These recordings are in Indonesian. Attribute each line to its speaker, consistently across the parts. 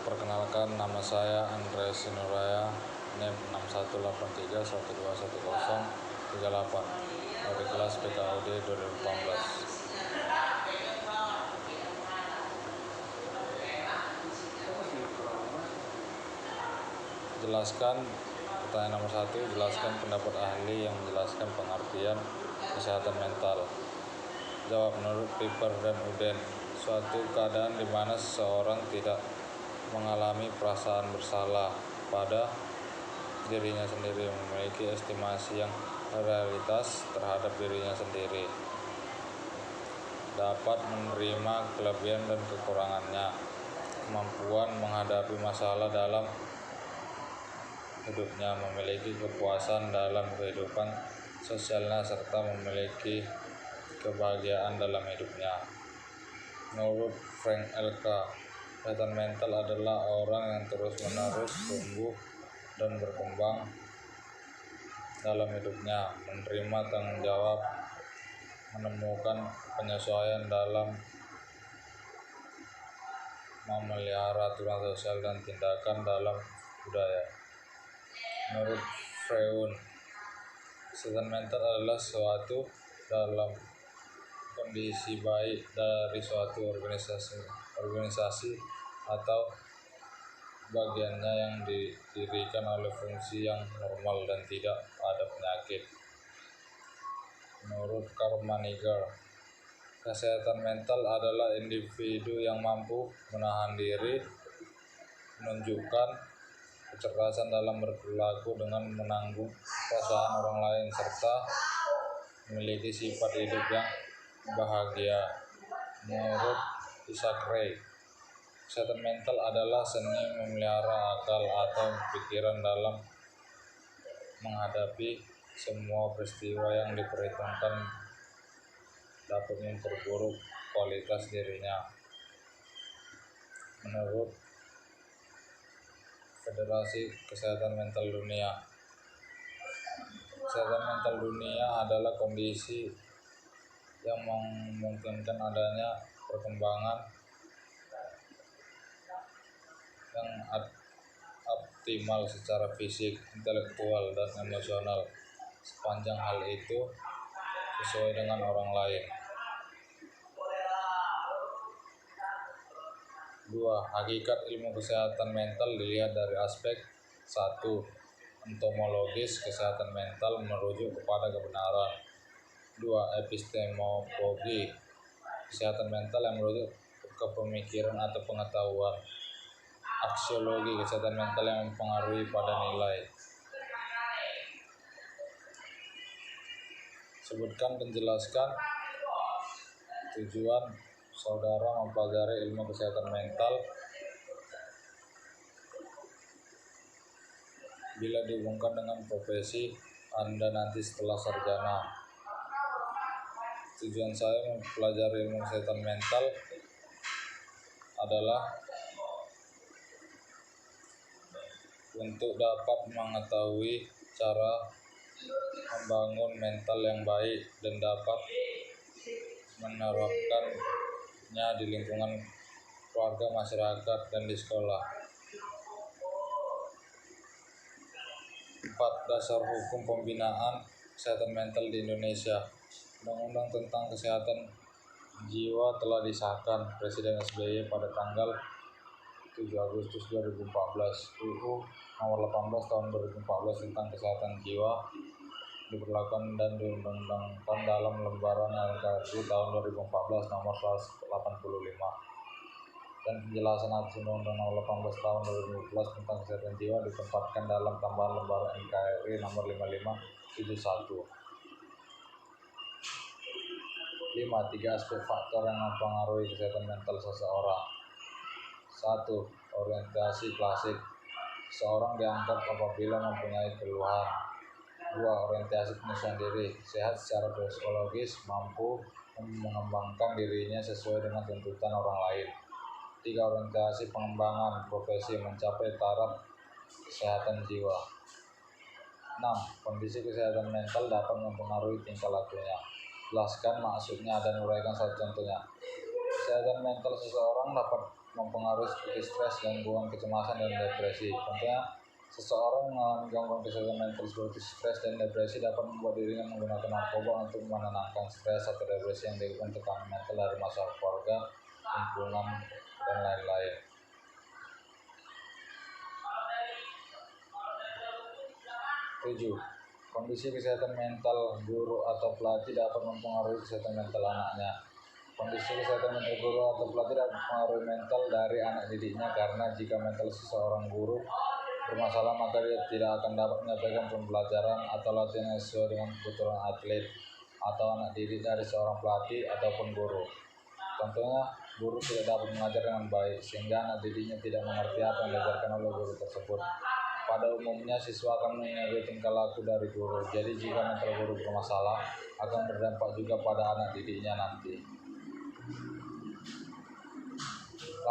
Speaker 1: Perkenalkan, nama saya Andreas Sinuraya, NIM 6183121038 dari kelas PKUD 2018. Jelaskan, pertanyaan nomor 1, jelaskan pendapat ahli yang menjelaskan pengertian kesehatan mental. Jawab, menurut Piper dan Uden, suatu keadaan di mana seseorang tidak mengalami perasaan bersalah pada dirinya sendiri, memiliki estimasi yang realitas terhadap dirinya sendiri, dapat menerima kelebihan dan kekurangannya, kemampuan menghadapi masalah dalam hidupnya, memiliki kepuasan dalam kehidupan sosialnya, serta memiliki kebahagiaan dalam hidupnya. Menurut Frank L. K., kesehatan mental adalah orang yang terus-menerus tumbuh dan berkembang dalam hidupnya, menerima tanggung jawab, menemukan penyesuaian dalam memelihara aturan sosial dan tindakan dalam budaya. Menurut Freud, kesehatan mental adalah suatu dalam kondisi baik dari suatu organisasi atau bagiannya yang didirikan oleh fungsi yang normal dan tidak ada penyakit. Menurut Karl Maniger, kesehatan mental adalah individu yang mampu menahan diri, menunjukkan kecerdasan dalam berperilaku dengan menanggung perasaan orang lain, serta memiliki sifat hidup yang bahagia. Menurut Isaac Ray, kesehatan mental adalah seni memelihara akal atau pikiran dalam menghadapi semua peristiwa yang diperhitungkan dapat memperburuk kualitas dirinya. Menurut Federasi Kesehatan Mental Dunia, kesehatan mental dunia adalah kondisi yang memungkinkan adanya perkembangan yang optimal secara fisik, intelektual, dan emosional, sepanjang hal itu sesuai dengan orang lain. 2. Hakikat ilmu kesehatan mental dilihat dari aspek 1. Entomologis, kesehatan mental merujuk kepada kebenaran. 2. Epistemologi, kesehatan mental yang merujuk ke pemikiran atau pengetahuan. Aksiologi, kesehatan mental yang mempengaruhi pada nilai. Sebutkan dan jelaskan tujuan saudara mempelajari ilmu kesehatan mental bila dihubungkan dengan profesi Anda nanti setelah sarjana. Tujuan saya mempelajari ilmu kesehatan mental adalah untuk dapat mengetahui cara membangun mental yang baik dan dapat menerapkannya di lingkungan keluarga, masyarakat, dan di sekolah. 4. Dasar hukum pembinaan kesehatan mental di Indonesia. Undang-Undang tentang Kesehatan Jiwa telah disahkan Presiden SBY pada tanggal 7 Agustus 2014. UU Nomor 18 Tahun 2014 tentang Kesehatan Jiwa diberlakukan dan diundang-undangkan dalam Lembaran NKRI tahun 2014 Nomor 185, dan penjelasan atas Undang-Undang Nomor 18 Tahun 2014 tentang Kesehatan Jiwa ditempatkan dalam tambahan Lembaran NKRI Nomor 5571. 5. 3 aspek faktor yang mempengaruhi kesehatan mental seseorang. 1. Orientasi klasik, seseorang dianggap apabila mempunyai keluhan. 2. Orientasi penyesuaian diri, sehat secara psikologis, mampu mengembangkan dirinya sesuai dengan tuntutan orang lain. 3. Orientasi pengembangan profesi, mencapai taraf kesehatan jiwa. 6. Kondisi kesehatan mental dapat mempengaruhi tingkah lakunya. Jelaskan maksudnya dan uraikan satu contohnya. Kesehatan mental seseorang dapat mempengaruhi seperti stres, gangguan kecemasan, dan depresi. Contohnya, seseorang mengalami gangguan kesehatan mental seperti stres dan depresi dapat membuat dirinya menggunakan narkoba untuk menenangkan stres atau depresi yang diakibatkan tekanan mental dari masalah keluarga, lingkungan, dan lain-lain. 7. Kondisi kesehatan mental guru atau pelatih dapat mempengaruhi kesehatan mental anaknya. Kondisi kesehatan mental guru atau pelatih dapat mempengaruhi mental dari anak didiknya, karena jika mental seseorang guru bermasalah maka dia tidak akan dapat menyampaikan pembelajaran atau latihan yang sesuai dengan kebutuhan atlet atau anak didik dari seorang pelatih ataupun guru. Contohnya, guru tidak dapat mengajar dengan baik sehingga anak didiknya tidak mengerti apa yang diajarkan oleh guru tersebut. Pada umumnya siswa akan mengikuti tingkah laku dari guru. Jadi jika mental guru bermasalah akan berdampak juga pada anak didiknya nanti. 8.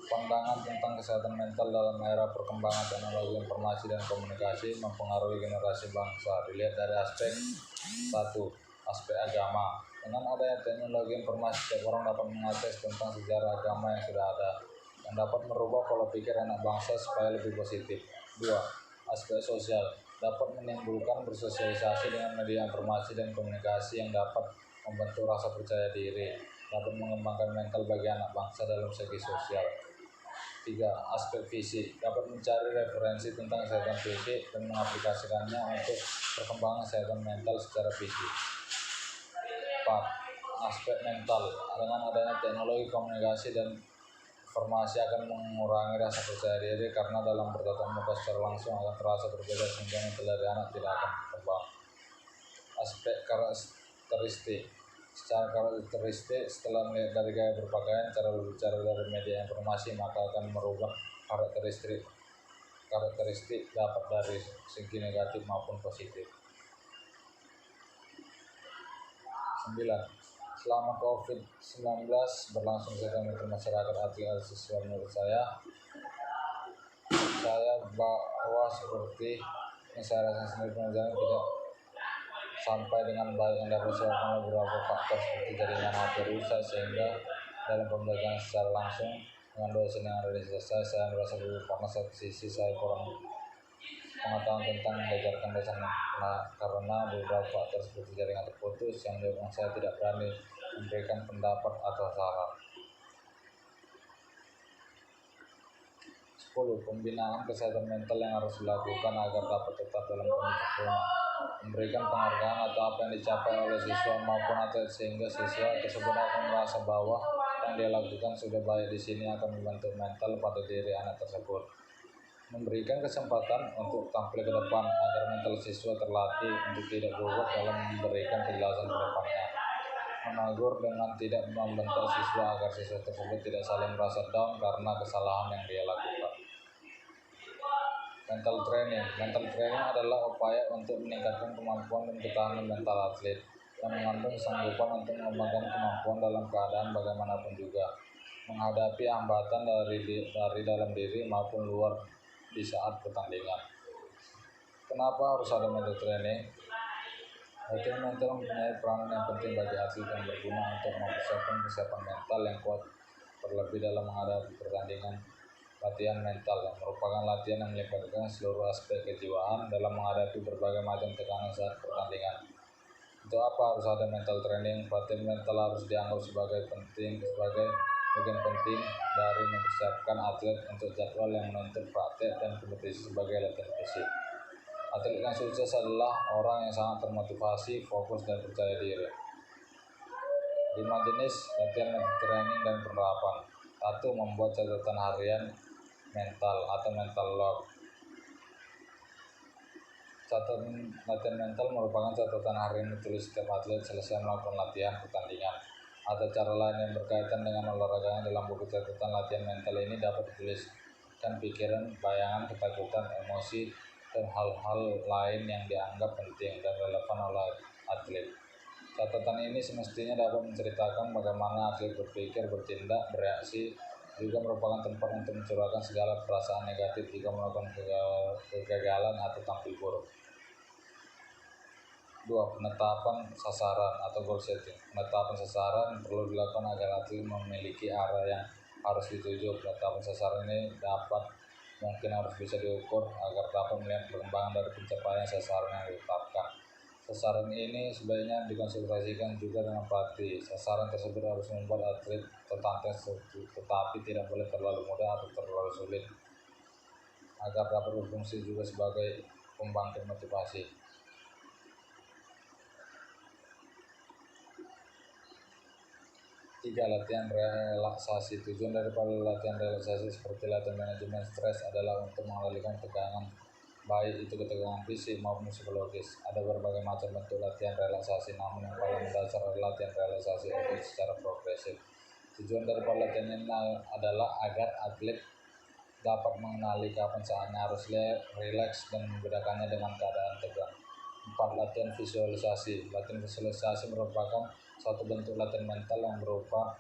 Speaker 1: Pandangan tentang kesehatan mental dalam era perkembangan teknologi informasi dan komunikasi mempengaruhi generasi bangsa. Dilihat dari aspek 1. Aspek agama. Dengan adanya teknologi informasi, setiap orang dapat mengakses tentang sejarah agama yang sudah ada, yang dapat merubah pola pikir anak bangsa supaya lebih positif. 2. Aspek sosial. Dapat menimbulkan bersosialisasi dengan media informasi dan komunikasi yang dapat membentuk rasa percaya diri, dapat mengembangkan mental bagi anak bangsa dalam segi sosial. 3. Aspek fisik. Dapat mencari referensi tentang kesehatan fisik dan mengaplikasikannya untuk perkembangan kesehatan mental secara fisik. 4. Aspek mental. Dengan adanya teknologi komunikasi dan informasi akan mengurangi rasa percaya diri, karena dalam bertatap muka secara langsung akan terasa berbeda sehingga mental dari anak tidak akan berkembang. Aspek karakteristik. Secara karakteristik, setelah melihat dari gaya berpakaian, cara berbicara dari media informasi, maka akan merubah karakteristik dapat dari segi negatif maupun positif. 9. Selama COVID-19 berlangsung kesehatan mental masyarakat atlet siswa, menurut saya bahwa seperti yang saya rasakan sendiri, pengajaran tidak sampai dengan baik yang dapat disebabkan oleh beberapa faktor seperti jaringan HP rusak, sehingga dalam pembelajaran secara langsung dengan dosen yang ada di sisi saya merasa gugup, karena satu sisi saya kurang pengetahuan tentang yang diajarkan dosen karena beberapa faktor seperti jaringan terputus yang menyebabkan saya tidak berani memberikan pendapat atau saran. 10. Pembinaan kesehatan mental yang harus dilakukan agar dapat tetap dalam kondisi sempurna. Memberikan penghargaan atau apa yang dicapai oleh siswa maupun atlet sehingga siswa tersebut akan merasa bahwa yang dia lakukan sudah baik di sini akan membentuk mental pada diri anak tersebut. Memberikan kesempatan untuk tampil ke depan agar mental siswa terlatih untuk tidak gugup dalam memberikan penjelasan ke depannya. Menegur dengan tidak membentak siswa agar siswa tersebut tidak saling merasa down karena kesalahan yang dia lakukan. Mental training adalah upaya untuk meningkatkan kemampuan dan ketahanan mental atlet, yang mengandung kesanggupan untuk mengembangkan kemampuan dalam keadaan bagaimanapun juga, menghadapi hambatan dari dalam diri maupun luar di saat pertandingan. Kenapa harus ada mental training? Latihan mental mempunyai peranan yang penting bagi atlet yang berguna untuk mempersiapkan kesiapan mental yang kuat, terlebih dalam menghadapi pertandingan. Latihan mental yang merupakan latihan yang melibatkan seluruh aspek kejiwaan dalam menghadapi berbagai macam tekanan saat pertandingan. Untuk apa harus ada mental training? Latihan mental harus dianggap sebagai bagian penting dari mempersiapkan atlet untuk jadwal yang menuntut praktek dan kompetisi sebagai latihan fisik. Atlet yang sukses adalah orang yang sangat termotivasi, fokus, dan percaya diri. 5 jenis latihan mental training dan penerapan. 1. Membuat catatan harian mental atau mental log. Catatan latihan mental merupakan catatan harian ditulis setiap atlet selesai melakukan latihan pertandingan atau cara lain yang berkaitan dengan olahraganya. Dalam buku catatan latihan mental ini dapat dituliskan pikiran, bayangan, ketakutan, emosi, dan hal-hal lain yang dianggap penting dan relevan oleh atlet. Catatan ini semestinya dapat menceritakan bagaimana atlet berpikir, bertindak, bereaksi, juga merupakan tempat untuk mencurahkan segala perasaan negatif jika melakukan kegagalan atau tampil buruk. 2. Penetapan sasaran atau goal setting. Penetapan sasaran perlu dilakukan agar atlet memiliki arah yang harus dituju. Penetapan sasaran ini mungkin harus bisa diukur agar dapat melihat perkembangan dari pencapaian sasaran yang ditetapkan. Sasaran ini sebaiknya dikonsultasikan juga dengan pelatih. Sasaran tersebut harus membuat atlet tertantang, tetapi tidak boleh terlalu mudah atau terlalu sulit, agar dapat berfungsi juga sebagai pembangkit motivasi. 3. Latihan relaksasi. Tujuan daripada latihan relaksasi seperti latihan manajemen stres adalah untuk mengalihkan tegangan, baik itu ketegangan fisik maupun psikologis. Ada berbagai macam bentuk latihan relaksasi, namun yang paling mendasar adalah latihan relaksasi otot secara progresif. Tujuan daripada latihan ini adalah agar atlet dapat mengenali kapan saatnya harus rileks dan membedakannya dengan keadaan tegang. 4. Latihan visualisasi. Latihan visualisasi merupakan satu bentuk latihan mental yang berupa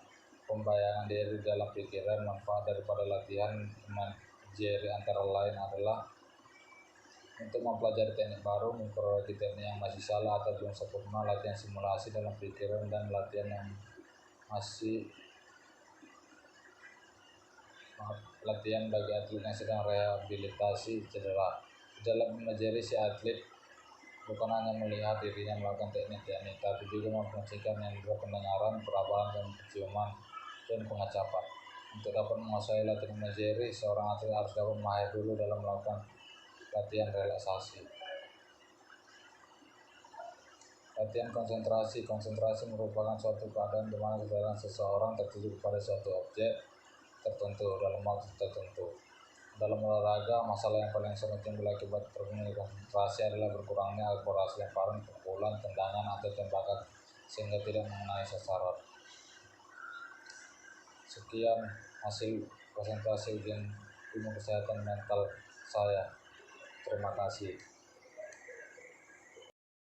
Speaker 1: pembayangan diri dalam pikiran. Manfaat daripada latihan imagery antara lain adalah untuk mempelajari teknik baru, memperbaiki teknik yang masih salah atau belum sempurna, latihan simulasi dalam pikiran, dan latihan bagi atlet yang sedang rehabilitasi cedera. Dalam imagery, si atlet bukan hanya melihat dirinya melakukan teknik-teknik, tapi juga memfungsikan indera pendengaran, perabahan, dan penciuman, dan pengacapan. Untuk dapat menguasai latihan imagery, seorang atlet harus dapat mahir dulu dalam melakukan latihan relaksasi. Latihan konsentrasi. Konsentrasi merupakan suatu keadaan di mana kesadaran seseorang tertuju kepada suatu objek tertentu dalam waktu tertentu. Dalam olahraga, masalah yang paling sering timbul akibat terganggunya konsentrasi adalah berkurangnya akurasi lemparan, pukulan, tendangan, atau tembakan sehingga tidak mengenai sasaran. Sekian hasil presentasi ujian ilmu kesehatan mental saya. Terima kasih.